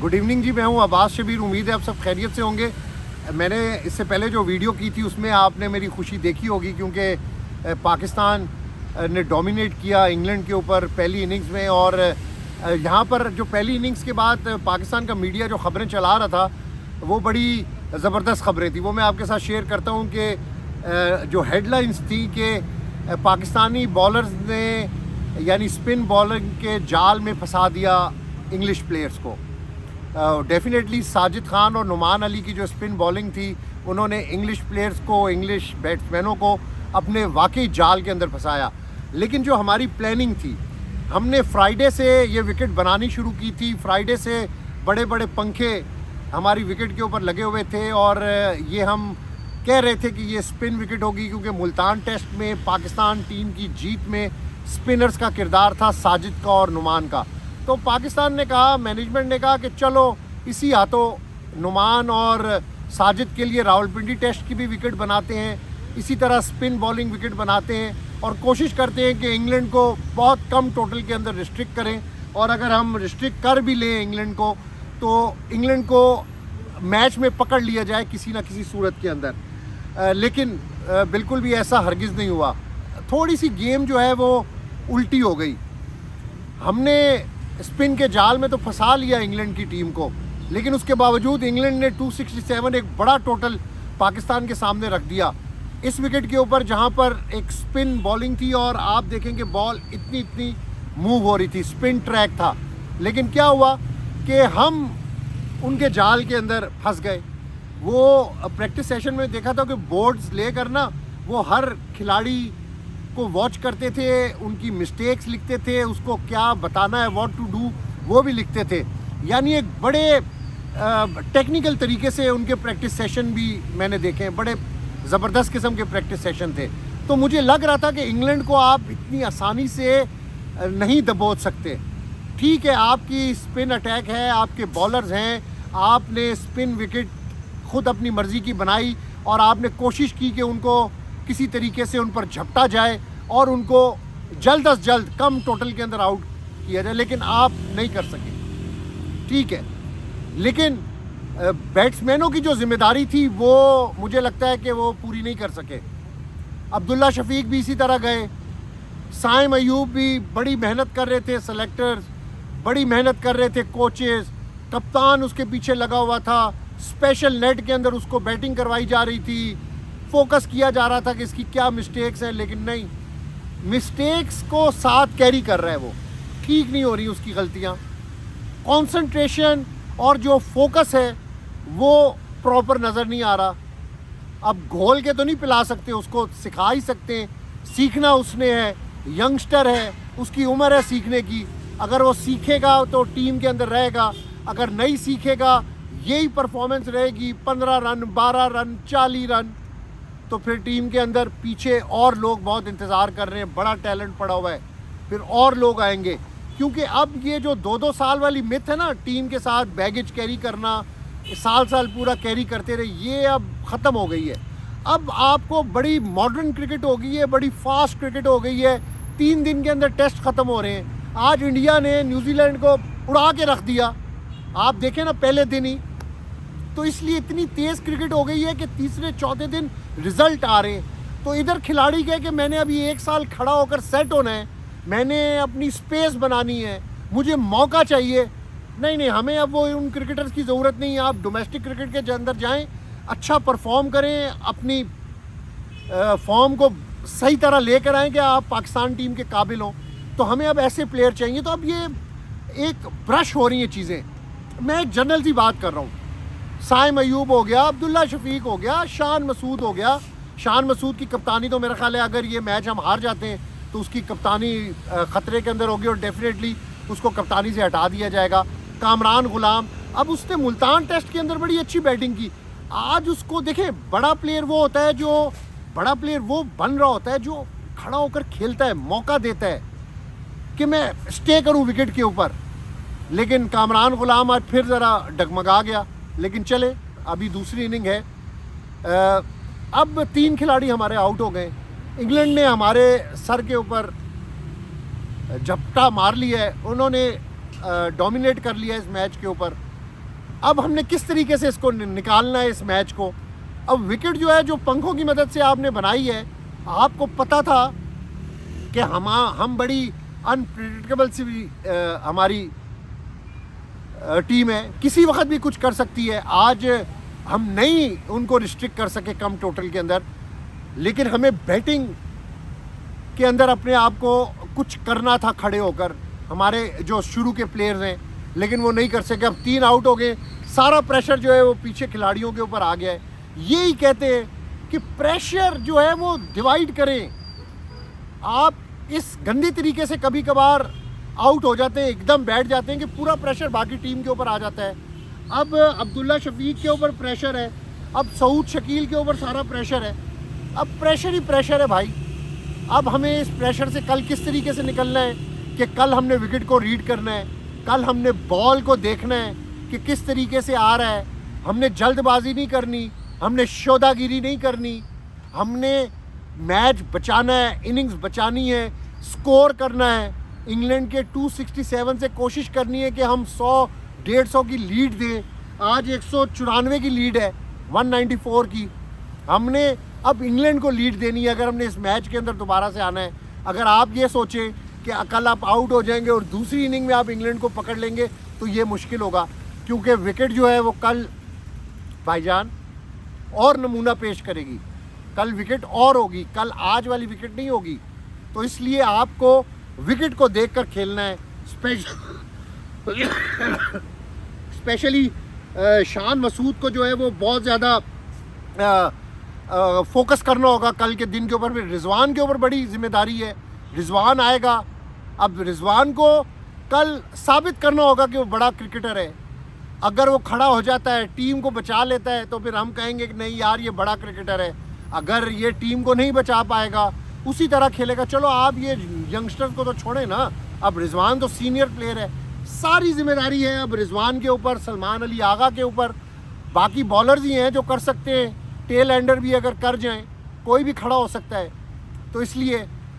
Good evening जी, मैं हूं अब्बास शबीर। उम्मीद है आप सब खैरियत से होंगे। मैंने इससे पहले जो वीडियो की थी उसमें आपने मेरी खुशी देखी होगी, क्योंकि पाकिस्तान ने डोमिनेट किया इंग्लैंड के ऊपर पहली इनिंग्स में। और यहाँ पर जो पहली इनिंग्स के बाद पाकिस्तान का मीडिया जो ख़बरें चला रहा था वो बड़ी ज़बरदस्त ख़बरें थी। वो मैं आपके साथ शेयर करता हूँ कि जो हेडलाइंस थी कि पाकिस्तानी बॉलर्स ने यानी स्पिन बॉलिंग के जाल में फंसा दिया इंग्लिश प्लेयर्स को। डेफिनेटली साजिद खान और नुमान अली की जो स्पिन बॉलिंग थी, उन्होंने इंग्लिश प्लेयर्स को, इंग्लिश बैट्समैनों को अपने वाकई जाल के अंदर फंसाया। लेकिन जो हमारी प्लानिंग थी, हमने फ्राइडे से ये विकेट बनानी शुरू की थी। फ्राइडे से बड़े बड़े पंखे हमारी विकेट के ऊपर लगे हुए थे और ये हम कह रहे थे कि ये स्पिन विकेट होगी, क्योंकि मुल्तान टेस्ट में पाकिस्तान टीम की जीत में स्पिनर्स का किरदार था, साजिद का और नुमान का। तो पाकिस्तान ने कहा, मैनेजमेंट ने कहा कि चलो इसी हाथों नुमान और साजिद के लिए रावलपिंडी टेस्ट की भी विकेट बनाते हैं, इसी तरह स्पिन बॉलिंग विकेट बनाते हैं और कोशिश करते हैं कि इंग्लैंड को बहुत कम टोटल के अंदर रिस्ट्रिक्ट करें। और अगर हम रिस्ट्रिक्ट कर भी लें इंग्लैंड को, तो इंग्लैंड को मैच में पकड़ लिया जाए किसी ना किसी सूरत के अंदर। लेकिन बिल्कुल भी ऐसा हरगिज़ नहीं हुआ। थोड़ी सी गेम जो है वो उल्टी हो गई। हमने स्पिन के जाल में तो फंसा लिया इंग्लैंड की टीम को, लेकिन उसके बावजूद इंग्लैंड ने 267 एक बड़ा टोटल पाकिस्तान के सामने रख दिया इस विकेट के ऊपर, जहां पर एक स्पिन बॉलिंग थी और आप देखेंगे बॉल इतनी मूव हो रही थी, स्पिन ट्रैक था। लेकिन क्या हुआ कि हम उनके जाल के अंदर फंस गए। वो प्रैक्टिस सेशन में देखा था कि बोर्ड्स लेकर ना वो हर खिलाड़ी को वॉच करते थे, उनकी मिस्टेक्स लिखते थे, उसको क्या बताना है, व्हाट टू डू, वो भी लिखते थे। यानी एक बड़े टेक्निकल तरीके से उनके प्रैक्टिस सेशन भी मैंने देखे हैं, बड़े ज़बरदस्त किस्म के प्रैक्टिस सेशन थे। तो मुझे लग रहा था कि इंग्लैंड को आप इतनी आसानी से नहीं दबोच सकते। ठीक है, आपकी स्पिन अटैक है, आपके बॉलर्स हैं, आपने स्पिन विकेट खुद अपनी मर्ज़ी की बनाई और आपने कोशिश की कि उनको किसी तरीके से उन पर झपटा जाए और उनको जल्द अज जल्द कम टोटल के अंदर आउट किया जाए, लेकिन आप नहीं कर सके। ठीक है, लेकिन बैट्समैनों की जो जिम्मेदारी थी वो मुझे लगता है कि वो पूरी नहीं कर सके। अब्दुल्ला शफीक भी इसी तरह गए, साइम अयूब भी बड़ी मेहनत कर रहे थे, सेलेक्टर्स बड़ी मेहनत कर रहे थे, कोचेस, कप्तान उसके पीछे लगा हुआ था, स्पेशल नेट के अंदर उसको बैटिंग करवाई जा रही थी, फोकस किया जा रहा था कि इसकी क्या मिस्टेक्स हैं। लेकिन नहीं, मिस्टेक्स को साथ कैरी कर रहा है, वो ठीक नहीं हो रही उसकी गलतियां। कंसंट्रेशन और जो फोकस है वो प्रॉपर नज़र नहीं आ रहा। अब घोल के तो नहीं पिला सकते, उसको सिखा ही सकते हैं, सीखना उसने है, यंगस्टर है, उसकी उम्र है सीखने की। अगर वो सीखेगा तो टीम के अंदर रहेगा, अगर नहीं सीखेगा यही परफॉर्मेंस रहेगी 15 रन 12 रन 40 रन, तो फिर टीम के अंदर पीछे और लोग बहुत इंतज़ार कर रहे हैं, बड़ा टैलेंट पड़ा हुआ है, फिर और लोग आएंगे। क्योंकि अब ये जो 2-2 साल वाली मिथ है ना, टीम के साथ बैगेज कैरी करना, साल पूरा कैरी करते रहे, ये अब ख़त्म हो गई है। अब आपको बड़ी मॉडर्न क्रिकेट हो गई है, बड़ी फास्ट क्रिकेट हो गई है। 3 दिन के अंदर टेस्ट ख़त्म हो रहे हैं। आज इंडिया ने न्यूजीलैंड को उड़ा के रख दिया, आप देखें ना पहले दिन ही। तो इसलिए इतनी तेज़ क्रिकेट हो गई है कि तीसरे चौथे दिन रिजल्ट आ रहे हैं। तो इधर खिलाड़ी कहे कि मैंने अभी 1 साल खड़ा होकर सेट होना है, मैंने अपनी स्पेस बनानी है, मुझे मौका चाहिए। नहीं, हमें अब वो उन क्रिकेटर्स की ज़रूरत नहीं है। आप डोमेस्टिक क्रिकेट के अंदर जाएं, अच्छा परफॉर्म करें, अपनी फॉर्म को सही तरह लेकर आएँ कि आप पाकिस्तान टीम के काबिल हों। तो हमें अब ऐसे प्लेयर चाहिए। तो अब ये एक ब्रश हो रही हैं चीज़ें। मैं एक जनरल सी बात कर रहा हूँ, साइम अयूब हो गया, अब्दुल्ला शफीक हो गया, शान मसूद हो गया। शान मसूद की कप्तानी तो मेरा ख्याल है अगर ये मैच हम हार जाते हैं तो उसकी कप्तानी ख़तरे के अंदर होगी और डेफिनेटली उसको कप्तानी से हटा दिया जाएगा। कामरान गुलाम, अब उसने मुल्तान टेस्ट के अंदर बड़ी अच्छी बैटिंग की। आज उसको देखें, बड़ा प्लेयर वो होता है जो बड़ा प्लेयर वो बन रहा होता है जो खड़ा होकर खेलता है, मौका देता है कि मैं स्टे करूं विकेट के ऊपर। लेकिन कामरान गुलाम आज फिर ज़रा डगमगा गया। लेकिन चले, अभी दूसरी इनिंग है। अब 3 खिलाड़ी हमारे आउट हो गए। इंग्लैंड ने हमारे सर के ऊपर झपटा मार लिया है, उन्होंने डोमिनेट कर लिया इस मैच के ऊपर। अब हमने किस तरीके से इसको निकालना है इस मैच को। अब विकेट जो है, जो पंखों की मदद से आपने बनाई है, आपको पता था कि हम बड़ी अनप्रिडिक्टेबल सी हमारी टीम है, किसी वक्त भी कुछ कर सकती है। आज हम नहीं उनको रिस्ट्रिक्ट कर सके कम टोटल के अंदर, लेकिन हमें बैटिंग के अंदर अपने आप को कुछ करना था खड़े होकर, हमारे जो शुरू के प्लेयर्स हैं, लेकिन वो नहीं कर सके। अब 3 आउट हो गए, सारा प्रेशर जो है वो पीछे खिलाड़ियों के ऊपर आ गया है। यही कहते हैं कि प्रेशर जो है वो डिवाइड करें। आप इस गंदे तरीके से कभी कभार आउट हो जाते हैं, एकदम बैठ जाते हैं कि पूरा प्रेशर बाकी टीम के ऊपर आ जाता है। अब अब्दुल्ला शफीक के ऊपर प्रेशर है, अब सऊद शकील के ऊपर सारा प्रेशर है। अब प्रेशर ही प्रेशर है भाई। अब हमें इस प्रेशर से कल किस तरीके से निकलना है कि कल हमने विकेट को रीड करना है, कल हमने बॉल को देखना है कि किस तरीके से आ रहा है। हमने जल्दबाजी नहीं करनी, हमने शोदागिरी नहीं करनी, हमने मैच बचाना है, इनिंग्स बचानी है, स्कोर करना है। इंग्लैंड के 267 से कोशिश करनी है कि हम 100-150 की लीड दें। आज 194 की लीड है 194 की। हमने अब इंग्लैंड को लीड देनी है अगर हमने इस मैच के अंदर दोबारा से आना है। अगर आप ये सोचें कि कल आप आउट हो जाएंगे और दूसरी इनिंग में आप इंग्लैंड को पकड़ लेंगे तो ये मुश्किल होगा, क्योंकि विकेट जो है वो कल भाईजान और नमूना पेश करेगी। कल विकेट और होगी, कल आज वाली विकेट नहीं होगी। तो इसलिए आपको विकेट को देखकर खेलना है। स्पेशली शान मसूद को जो है वो बहुत ज़्यादा फोकस करना होगा कल के दिन के ऊपर। फिर रिजवान के ऊपर बड़ी जिम्मेदारी है, रिजवान आएगा। अब रिजवान को कल साबित करना होगा कि वो बड़ा क्रिकेटर है। अगर वो खड़ा हो जाता है, टीम को बचा लेता है, तो फिर हम कहेंगे कि नहीं यार ये बड़ा क्रिकेटर है। अगर ये टीम को नहीं बचा पाएगा, उसी तरह खेलेगा। चलो आप ये यंगस्टर्स को तो छोड़े ना, अब रिजवान तो सीनियर प्लेयर है, सारी जिम्मेदारी है अब रिजवान के ऊपर, सलमान अली आगा के ऊपर। बाकी बॉलर्स ही हैं जो कर सकते हैं, टेल एंडर भी अगर कर जाएं, कोई भी खड़ा हो सकता है। तो इसलिए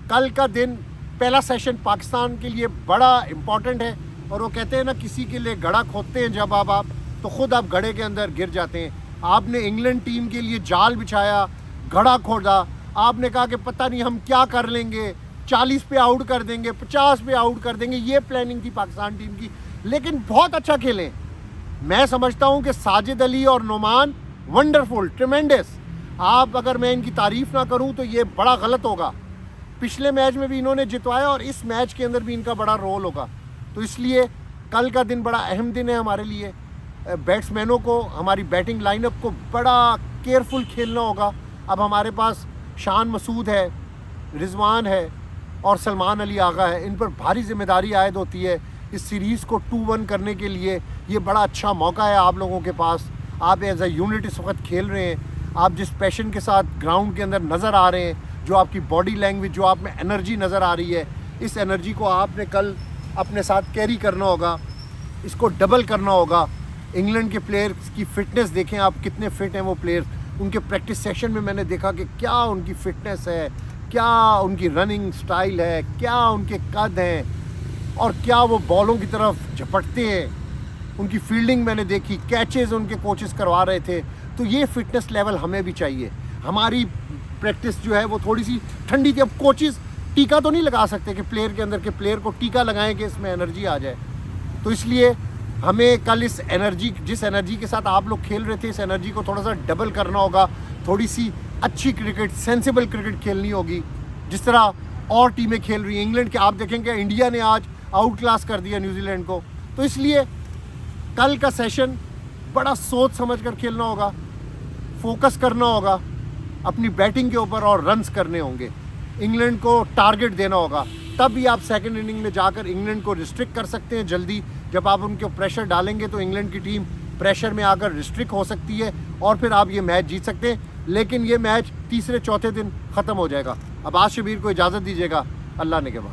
कल का दिन, पहला सेशन पाकिस्तान के लिए बड़ा इम्पॉर्टेंट है। और वो कहते हैं ना, किसी के लिए गड़ा खोदते हैं जब आप तो ख़ुद आप गड़े के अंदर गिर जाते हैं। आपने इंग्लैंड टीम के लिए जाल बिछाया, गड़ा खोदा, आपने कहा कि पता नहीं हम क्या कर लेंगे, 40 पे आउट कर देंगे, 50 पे आउट कर देंगे, ये प्लानिंग थी पाकिस्तान टीम की। लेकिन बहुत अच्छा खेलें। मैं समझता हूँ कि साजिद अली और नोमान वंडरफुल, ट्रेमेंडस। आप अगर मैं इनकी तारीफ़ ना करूँ तो ये बड़ा गलत होगा। पिछले मैच में भी इन्होंने जितवाया और इस मैच के अंदर भी इनका बड़ा रोल होगा। तो इसलिए कल का दिन बड़ा अहम दिन है हमारे लिए। बैट्समैनों को, हमारी बैटिंग लाइनअप को बड़ा केयरफुल खेलना होगा। अब हमारे पास शान मसूद है, रिजवान है और सलमान अली आगा है। इन पर भारी जिम्मेदारी आयद होती है इस सीरीज़ को 2-1 करने के लिए। ये बड़ा अच्छा मौका है आप लोगों के पास। आप एज ए यूनिट इस वक्त खेल रहे हैं। आप जिस पैशन के साथ ग्राउंड के अंदर नज़र आ रहे हैं, जो आपकी बॉडी लैंग्वेज, जो आप में एनर्जी नज़र आ रही है, इस एनर्जी को आपने कल अपने साथ कैरी करना होगा, इसको डबल करना होगा। इंग्लैंड के प्लेयर्स की फ़िटनेस देखें आप, कितने फ़िट हैं वो प्लेयर्स। उनके प्रैक्टिस सेशन में मैंने देखा कि क्या उनकी फ़िटनेस है, क्या उनकी रनिंग स्टाइल है, क्या उनके कद हैं और क्या वो बॉलों की तरफ झपटते हैं। उनकी फील्डिंग मैंने देखी, कैचेज़ उनके कोचेस करवा रहे थे। तो ये फ़िटनेस लेवल हमें भी चाहिए। हमारी प्रैक्टिस जो है वो थोड़ी सी ठंडी थी। अब कोचेस टीका तो नहीं लगा सकते कि प्लेयर के अंदर के प्लेयर को टीका लगाएं कि इसमें एनर्जी आ जाए। तो इसलिए हमें कल इस एनर्जी, जिस एनर्जी के साथ आप लोग खेल रहे थे, इस एनर्जी को थोड़ा सा डबल करना होगा। थोड़ी सी अच्छी क्रिकेट, सेंसिबल क्रिकेट खेलनी होगी, जिस तरह और टीमें खेल रही हैं। इंग्लैंड के आप देखेंगे इंडिया ने आज आउट क्लास कर दिया न्यूजीलैंड को। तो इसलिए कल का सेशन बड़ा सोच समझ कर खेलना होगा, फोकस करना होगा अपनी बैटिंग के ऊपर और रन्स करने होंगे। इंग्लैंड को टारगेट देना होगा, तब भी आप सेकंड इनिंग में जाकर इंग्लैंड को रिस्ट्रिक्ट कर सकते हैं जल्दी। जब आप उनके प्रेशर डालेंगे तो इंग्लैंड की टीम प्रेशर में आकर रिस्ट्रिक्ट हो सकती है और फिर आप ये मैच जीत सकते हैं। लेकिन ये मैच तीसरे चौथे दिन ख़त्म हो जाएगा। अब आज शबीर को इजाज़त दीजिएगा, अल्लाह ने के बाद।